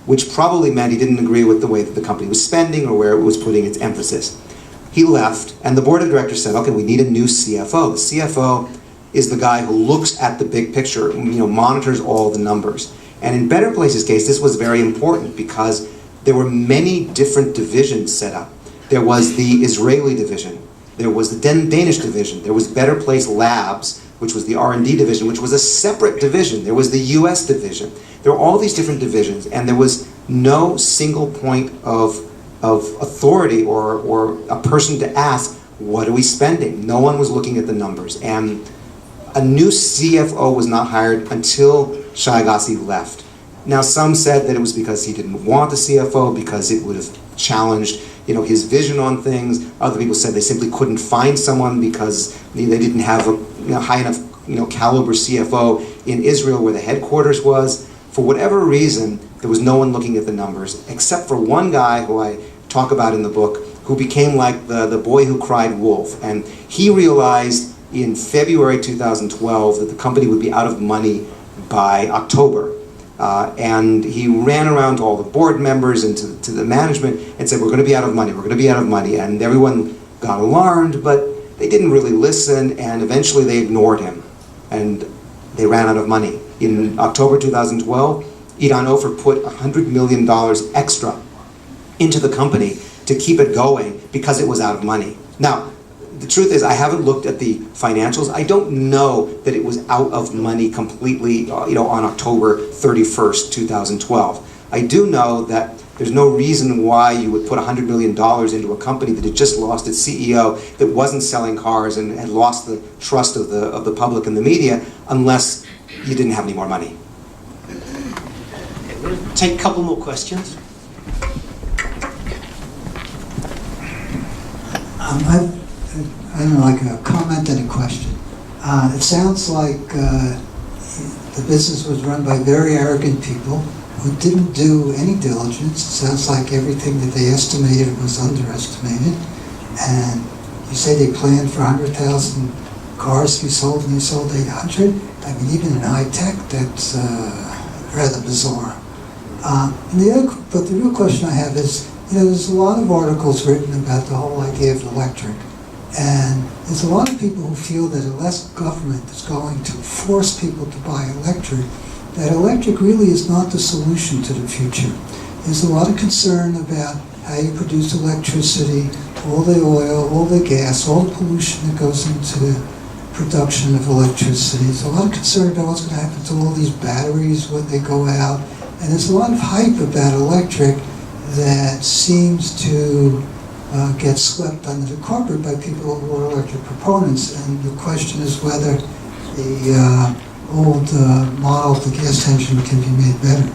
Speaker 2: which probably meant he didn't agree with the way that the company was spending or where it was putting its emphasis. He left, and the board of directors said, okay, we need a new CFO. The CFO is the guy who looks at the big picture, monitors all the numbers. And in Better Place's case, this was very important because there were many different divisions set up. There was the Israeli division, there was the Danish division, there was Better Place Labs, which was the R&D division, which was a separate division. There was the US division. There were all these different divisions, and there was no single point of authority or a person to ask, what are we spending? No one was looking at the numbers. And a new CFO was not hired until Shai Agassi left. Now, some said that it was because he didn't want a CFO, because it would have challenged his vision on things. Other people said they simply couldn't find someone because they didn't have a high enough caliber CFO in Israel where the headquarters was. For whatever reason, there was no one looking at the numbers, except for one guy who I talk about in the book, who became like the boy who cried wolf. And he realized in February 2012 that the company would be out of money by October. And he ran around to all the board members and to the management and said, we're going to be out of money, we're going to be out of money. And everyone got alarmed, but they didn't really listen, and eventually they ignored him. And they ran out of money. In October 2012, Idan Ofer put $100 million extra into the company to keep it going because it was out of money. Now, the truth is, I haven't looked at the financials. I don't know that it was out of money completely, on October 31st, 2012. I do know that there's no reason why you would put $100 million into a company that had just lost its CEO, that wasn't selling cars and had lost the trust of the public and the media, unless you didn't have any more money.
Speaker 1: We'll take a couple more questions.
Speaker 6: I don't know, like a comment and a question. It sounds like the business was run by very arrogant people who didn't do any diligence. It sounds like everything that they estimated was underestimated. And you say they planned for 100,000 cars to be sold, and they sold 800. I mean, even in high tech, that's rather bizarre. But the real question I have is, there's a lot of articles written about the whole idea of electric. And there's a lot of people who feel that unless government is going to force people to buy electric, that electric really is not the solution to the future. There's a lot of concern about how you produce electricity, all the oil, all the gas, all the pollution that goes into the production of electricity. There's a lot of concern about what's going to happen to all these batteries when they go out. And there's a lot of hype about electric that seems to get swept under the carpet by people who are electric proponents. And the question is whether the old model of the gas engine can be made better.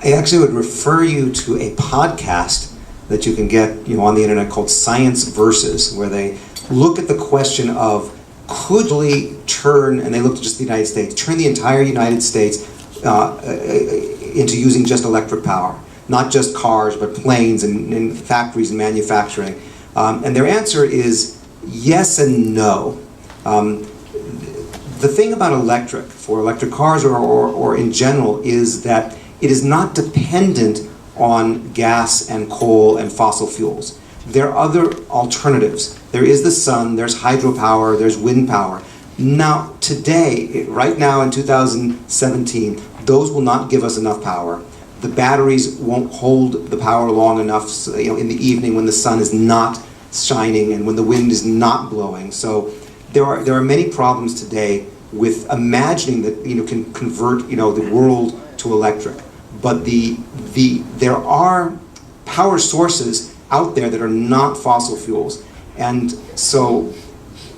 Speaker 2: I actually would refer you to a podcast that you can get on the internet called Science Versus, where they look at the question of could we turn, and they looked at just the United States, turn the entire United States into using just electric power, not just cars, but planes and factories and manufacturing. And their answer is Yes and no. The thing about electric, for electric cars or in general, is that it is not dependent on gas and coal and fossil fuels. There are other alternatives. There is the sun, there's hydropower, there's wind power. Now, today, right now in 2017, those will not give us enough power. The batteries won't hold the power long enough, so, in the evening when the sun is not shining and when the wind is not blowing. So there are many problems today with imagining that can convert the world to electric. But there are power sources out there that are not fossil fuels. And so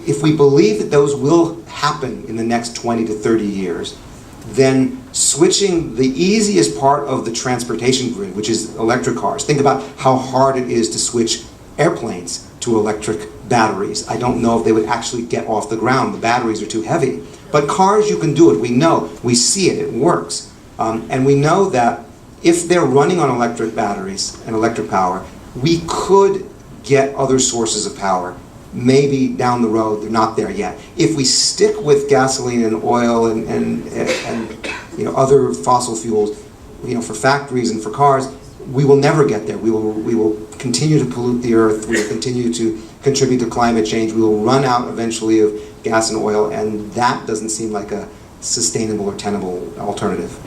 Speaker 2: if we believe that those will happen in the next 20 to 30 years, then switching the easiest part of the transportation grid, which is electric cars. Think about how hard it is to switch airplanes to electric batteries. I don't know if they would actually get off the ground. The batteries are too heavy. But cars, you can do it. We know. We see it. It works. And we know that if they're running on electric batteries and electric power, we could get other sources of power. Maybe down the road, they're not there yet. If we stick with gasoline and oil and other fossil fuels, for factories and for cars, we will never get there. We will continue to pollute the earth. We will continue to contribute to climate change. We will run out eventually of gas and oil, and that doesn't seem like a sustainable or tenable alternative.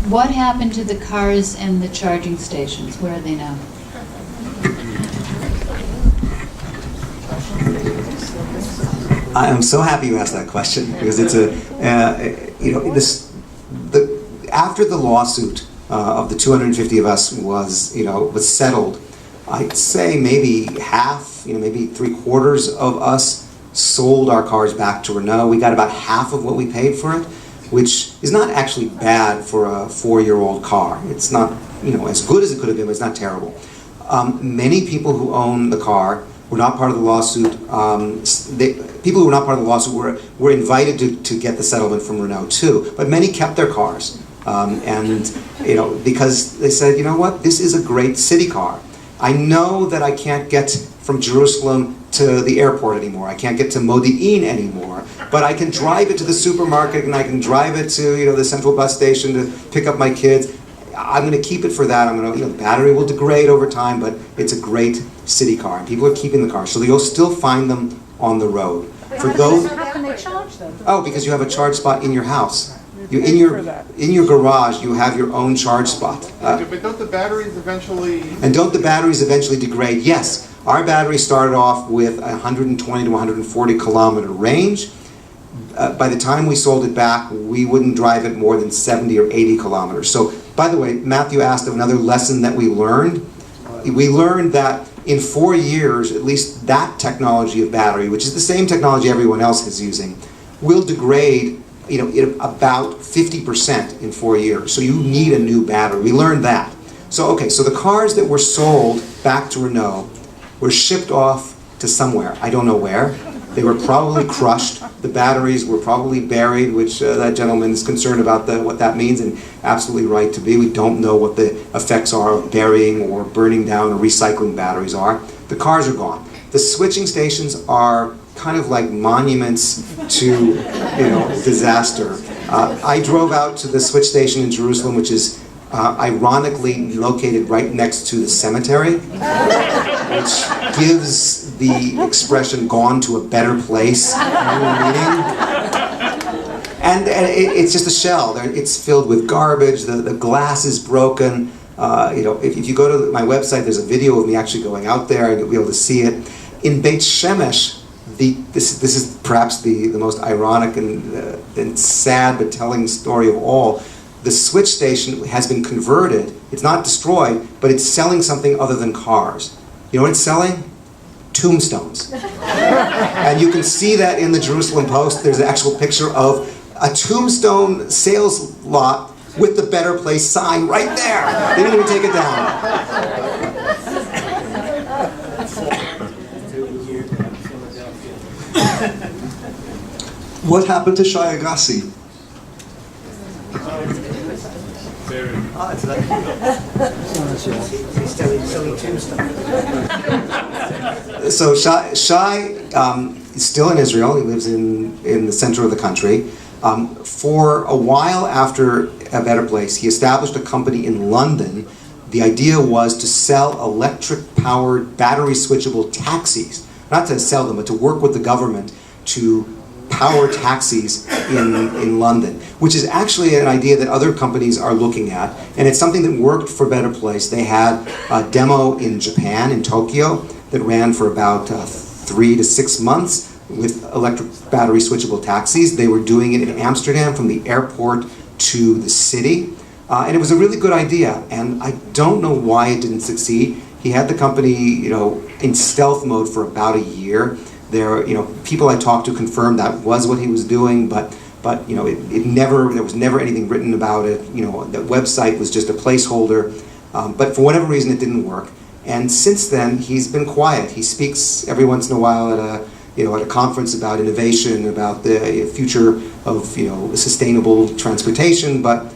Speaker 7: What happened to the cars and the charging stations? Where are they now?
Speaker 2: I am so happy you asked that question, because it's after the lawsuit of the 250 of us was settled, I'd say maybe half, maybe 3/4 of us sold our cars back to Renault. We got about half of what we paid for it, which is not actually bad for a 4-year-old car. It's not, as good as it could have been, but it's not terrible. Many people who own the car were not part of the lawsuit. People who were not part of the lawsuit were invited to get the settlement from Renault too, but many kept their cars. Because they said, what, this is a great city car. I know that I can't get from Jerusalem to the airport anymore. I can't get to Modi'in anymore, but I can drive it to the supermarket and I can drive it to the central bus station to pick up my kids. I'm going to keep it for that. The battery will degrade over time, but it's a great city car, and people are keeping the cars, so you'll still find them on the road. For those,
Speaker 8: how can they charge them?
Speaker 2: oh, because you have a charge spot in your house. In your garage, you have your own charge spot.
Speaker 9: But don't the batteries eventually...
Speaker 2: And don't the batteries eventually degrade? Yes. Our battery started off with 120 to 140 kilometer range. By the time we sold it back, we wouldn't drive it more than 70 or 80 kilometers. So, by the way, Matthew asked of another lesson that we learned. We learned that in 4 years, at least that technology of battery, which is the same technology everyone else is using, will degrade about 50% in 4 years. So you need a new battery. We learned that. So the cars that were sold back to Renault were shipped off to somewhere. I don't know where. They were probably crushed. The batteries were probably buried, which that gentleman is concerned about what that means, and absolutely right to be. We don't know what the effects are of burying or burning down or recycling batteries are. The cars are gone. The switching stations are kind of like monuments to disaster. I drove out to the switch station in Jerusalem, which is ironically located right next to the cemetery, which gives the expression "gone to a better place" meaning. And it's just a shell. It's filled with garbage. The glass is broken. If you go to my website, there's a video of me actually going out there, and you'll be able to see it. In Beit Shemesh, this is perhaps the most ironic and sad but telling story of all. The switch station has been converted. It's not destroyed, but it's selling something other than cars. You know what it's selling? Tombstones. And you can see that in the Jerusalem Post. There's an actual picture of a tombstone sales lot with the Better Place sign right there. They didn't even take it down.
Speaker 10: What happened to Shai Agassi?
Speaker 1: He's selling tombstones.
Speaker 2: So Shai is still in Israel. He lives in the center of the country. For a while after A Better Place, he established a company in London. The idea was to sell electric-powered, battery-switchable taxis. Not to sell them, but to work with the government to power taxis in London, which is actually an idea that other companies are looking at. And it's something that worked for Better Place. They had a demo in Japan, in Tokyo, that ran for about 3 to 6 months with electric battery switchable taxis. They were doing it in Amsterdam from the airport to the city. And it was a really good idea, and I don't know why it didn't succeed. He had the company, in stealth mode for about a year. There, people I talked to confirmed that was what he was doing, but it never, there was never anything written about it. The website was just a placeholder, but for whatever reason it didn't work. And since then, he's been quiet. He speaks every once in a while at a conference about innovation, about the future of sustainable transportation, but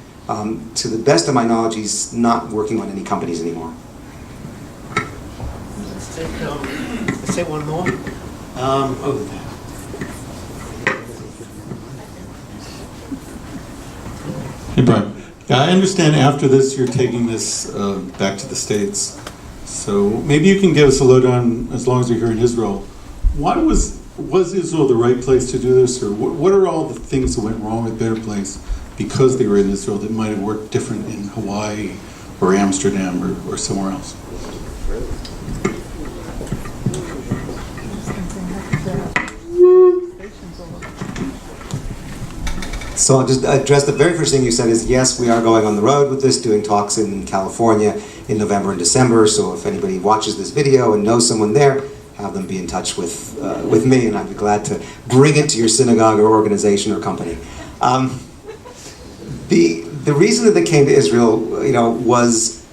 Speaker 2: to the best of my knowledge, he's not working on any companies anymore.
Speaker 1: Let's take one more. Over there.
Speaker 8: Hey, Brian. Yeah, I understand after this you're taking this back to the States. So maybe you can give us a lowdown, as long as you're here in Israel. Why was Israel the right place to do this, or what are all the things that went wrong at Better Place because they were in Israel that might have worked different in Hawaii or Amsterdam or somewhere else?
Speaker 2: So I'll just address the very first thing you said is, yes, we are going on the road with this, doing talks in California in November and December. So if anybody watches this video and knows someone there, have them be in touch with me, and I'd be glad to bring it to your synagogue or organization or company. The reason that they came to Israel, was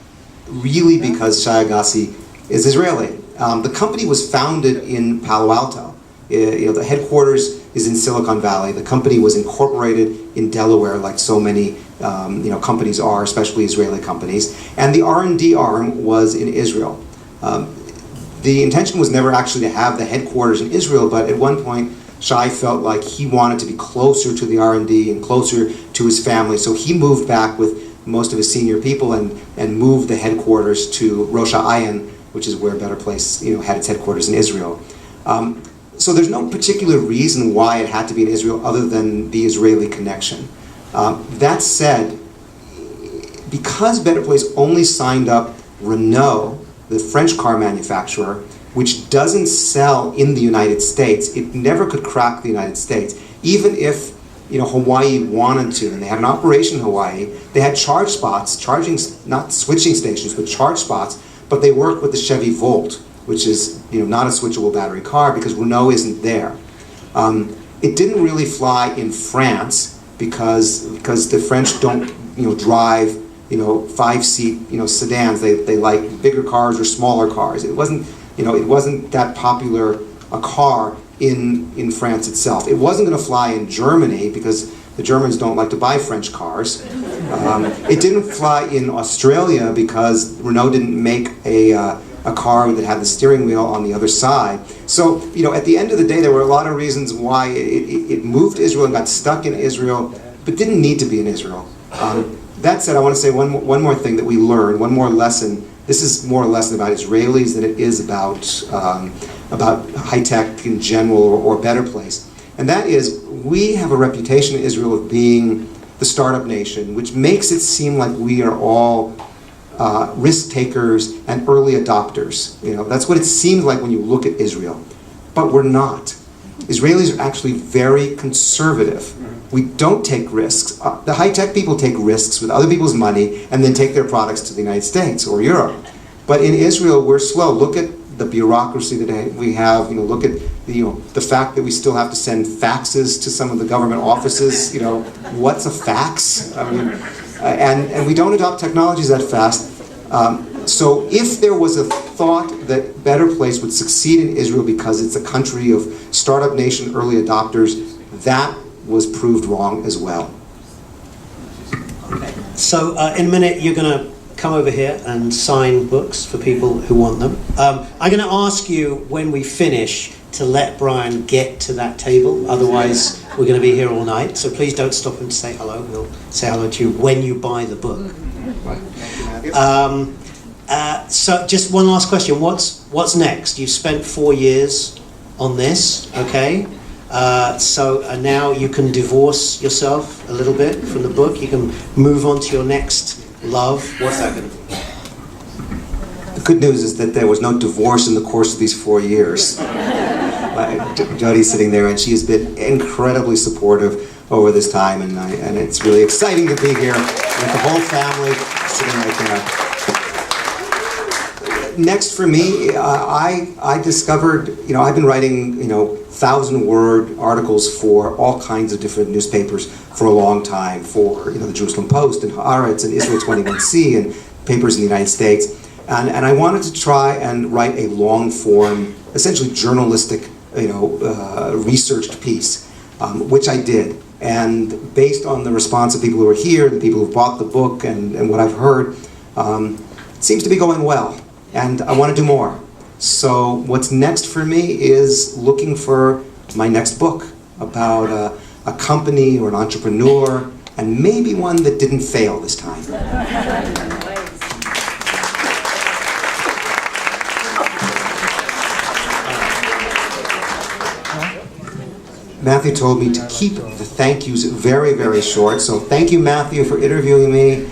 Speaker 2: really because Shai Agassi is Israeli. The company was founded in Palo Alto. The headquarters is in Silicon Valley. The company was incorporated in Delaware, like so many companies are, especially Israeli companies. And the R&D arm was in Israel. The intention was never actually to have the headquarters in Israel, but at one point, Shai felt like he wanted to be closer to the R&D and closer to his family, so he moved back with most of his senior people and moved the headquarters to Rosh Hashanah, which is where Better Place had its headquarters in Israel. So there's no particular reason why it had to be in Israel other than the Israeli connection. That said, because Better Place only signed up Renault, the French car manufacturer, which doesn't sell in the United States, it never could crack the United States. Even if Hawaii wanted to, and they had an operation in Hawaii, they had charge spots, not switching stations, but charge spots, but they worked with the Chevy Volt, which is not a switchable battery car because Renault isn't there. It didn't really fly in France because the French don't drive 5-seat sedans. They like bigger cars or smaller cars. It wasn't that popular a car in France itself. It wasn't going to fly in Germany because the Germans don't like to buy French cars. It didn't fly in Australia because Renault didn't make a car that had the steering wheel on the other side. So, at the end of the day, there were a lot of reasons why it moved to Israel and got stuck in Israel, but didn't need to be in Israel. That said, I want to say one more thing that we learned, one more lesson. This is more a lesson about Israelis than it is about high tech in general or Better Place. And that is, we have a reputation in Israel of being the startup nation, which makes it seem like we are all risk takers and early adopters. That's what it seems like when you look at Israel. But we're not. Israelis are actually very conservative. We don't take risks. The high-tech people take risks with other people's money and then take their products to the United States or Europe. But in Israel, we're slow. Look at the bureaucracy that we have. Look at the fact that we still have to send faxes to some of the government offices. What's a fax? And we don't adopt technologies that fast. So if there was a thought that Better Place would succeed in Israel because it's a country of startup nation early adopters, that was proved wrong as well.
Speaker 1: Okay. So in a minute, you're going to come over here and sign books for people who want them. I'm going to ask you when we finish to let Brian get to that table. Otherwise, we're going to be here all night. So please don't stop him to say hello. He'll say hello to you when you buy the book. So just one last question. What's next? You've spent 4 years on this, okay? So now you can divorce yourself a little bit from the book. You can move on to your next love. What's that going to be?
Speaker 2: The good news is that there was no divorce in the course of these 4 years. Jody's sitting there, and she has been incredibly supportive over this time, and it's really exciting to be here with the whole family sitting right there. Next for me, I discovered, I've been writing, 1,000-word articles for all kinds of different newspapers for a long time, for, the Jerusalem Post and Haaretz and Israel 21C and papers in the United States. And I wanted to try and write a long-form, essentially journalistic, researched piece, which I did. And based on the response of people who are here, the people who bought the book, and what I've heard, it seems to be going well. And I want to do more. So what's next for me is looking for my next book about a company or an entrepreneur, and maybe one that didn't fail this time. Matthew told me to keep the thank yous very, very short. So thank you, Matthew, for interviewing me.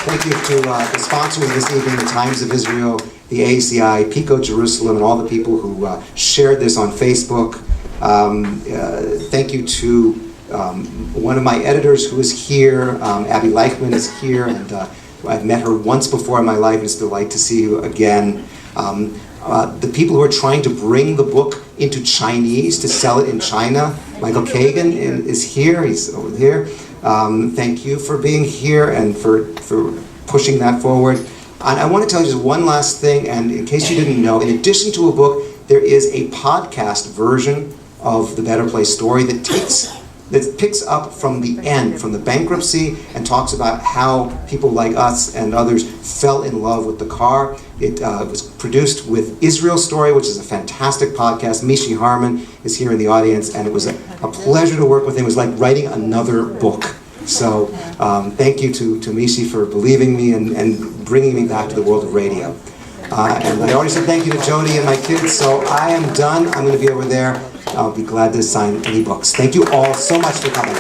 Speaker 2: Thank you to the sponsors this evening, the Times of Israel, the ACI, Pico Jerusalem, and all the people who shared this on Facebook. Thank you to one of my editors who is here. Abby Leichman is here, and I've met her once before in my life. It's a delight to see you again. The people who are trying to bring the book into Chinese to sell it in China. Michael Kagan is here. He's over here. Thank you for being here and for pushing that forward. And I want to tell you just one last thing, and in case you didn't know, in addition to a book, there is a podcast version of the Better Place story that picks up from the end, from the bankruptcy, and talks about how people like us and others fell in love with the car. It was produced with Israel Story, which is a fantastic podcast. Mishi Harman is here in the audience, and it was a pleasure to work with him. It was like writing another book. So thank you to Mishi for believing me and bringing me back to the world of radio. And I already said thank you to Jody and my kids, so I am done. I'm going to be over there. I'll be glad to sign any books. Thank you all so much for coming.